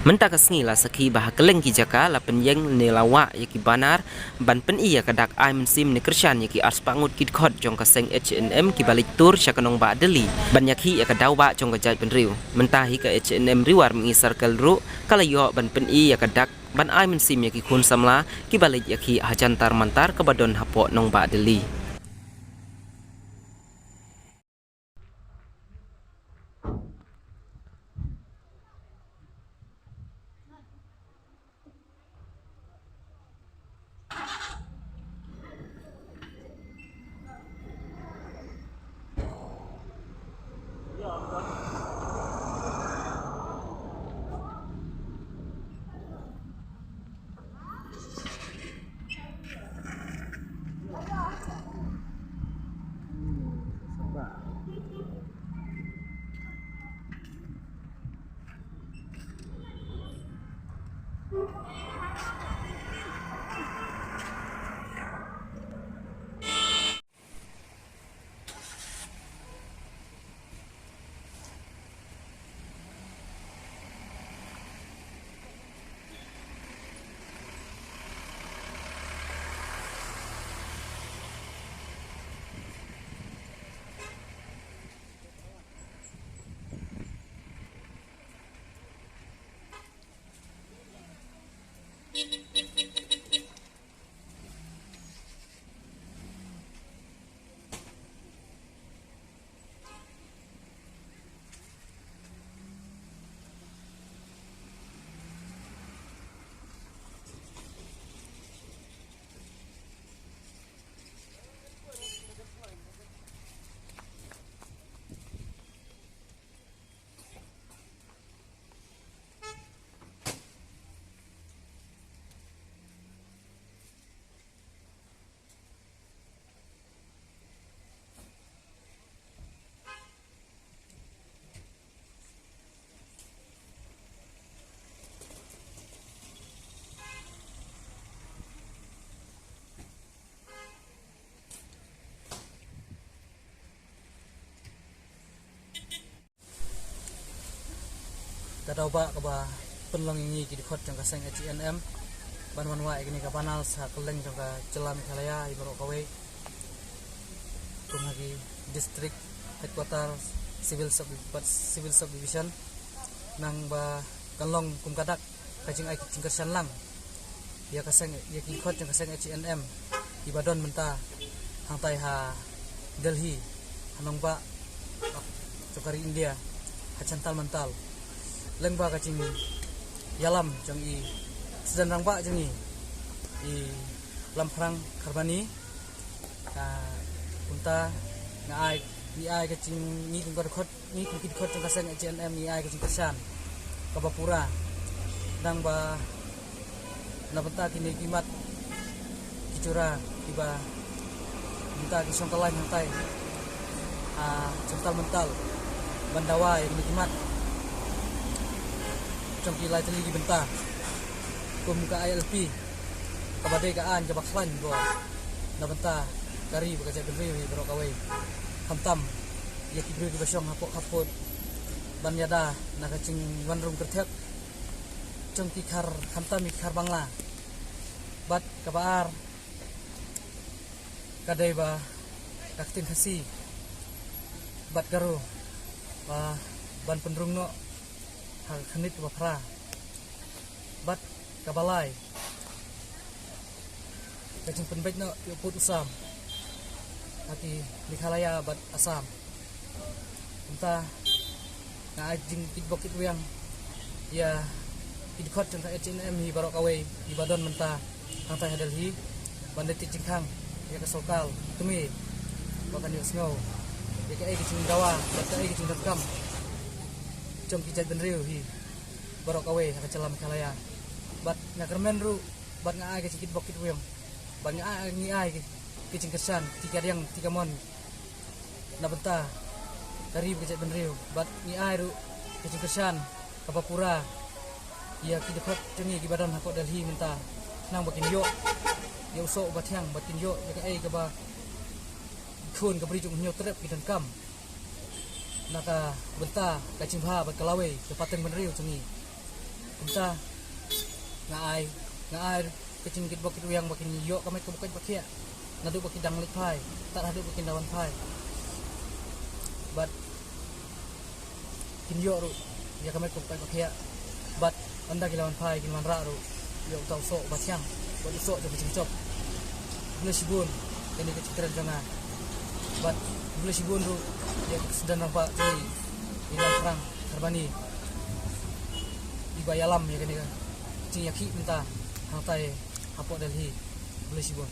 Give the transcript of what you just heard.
Mentaka sengi la sakhi bah keleng ki jaka la penyeng nelawa yaki banar ban pen iya kadak ai mensim ni kershan yaki ars pangut kit khot jong kaseng H&M ki balik tur syakanong ba deli ban yakhi ya kadaw ba jong kajai penriu mentahi ka H&M riwar mengi circle ru kala yo ban pen iya kadak ban ai mensim yaki kun samla ki balik yaki hajantar mantar ke badon hapo nong ba deli. Kadaw ba kaba penlang ini kidi khot jang kaseng H&M ban wan wa igni ka panal sa keleng jang ka celam khalaya ibaro kawe kumagi district headquarters civil subdivision nang ba kanlong kum kadak kajing ai cingkersan lang ya kaseng ya kidi khot jang kaseng H&M ibadon menta hangtai ha Delhi hanong ba cokari India hacantal mental leng ba kacing yalam jang i sedan rang ba jang i lamprang karbani unta nga ai ni ai kacing ni kum khot ni kum kit khot jang kaseng H&M ni ai kacing kersan kabapura dang ba nabenta kini kimat kicura tiba minta kisong kalai hantai cental mental bandawa yang kimat trong kilai teligi benta kum ka ILP kabade kaan jabak slan go na benta dari bakaja benri bro kawe hamtam ya kibri di basyong hapot ban yada na kacing wanrung kertek trong kikar hamtam ikar bangla bat kabar kadai ba kaktin hasi bat garu ba ban pendrung no hal khenit wafra bat kabalai kacing penbek no put usam hati likhalaya bat asam entah na ajing tikbok itu yang ya idkhot jang H&M hi barok kawe di badon menta hangtai Delhi bandai ticingkang ya kesokal tumi bakan yo snow ya ka kicing dawa bat ka kicing dakam jom kijat benriu hi barok kawe ka celam khalaya bat ngakermen ru bat nga ai kicik bokit weng bat nga ai ngi ai kicing kesan tiga yang tiga mon na benta dari kijat benriu bat ngi ai ru kicing kesan kapapura ya kidekot tengi ki badan hakot Delhi minta nang bakin yo ya usok batyang batin yo ya ka ai ka ba khun ka bri jung nyo trep kidan kam naka benta kacing bha bat kalawe ke pateng benriu tengi Entah ngai kecing kit bokit yang bakin yo kami ke bukan pakai nadu bakin dang lik pai tak hadu bakin dawan pai but kin yo ru ya kami ke bukan pakai but anda kilawan pai kin man ra ru yo tau sok basyang buat sok je bicing cop boleh sibun ini kecikran jangan but boleh sibun ru ya sedang nampak jadi ilang perang terbani ibayalam ya kan cing yaki minta hantai hapok Delhi boleh sibun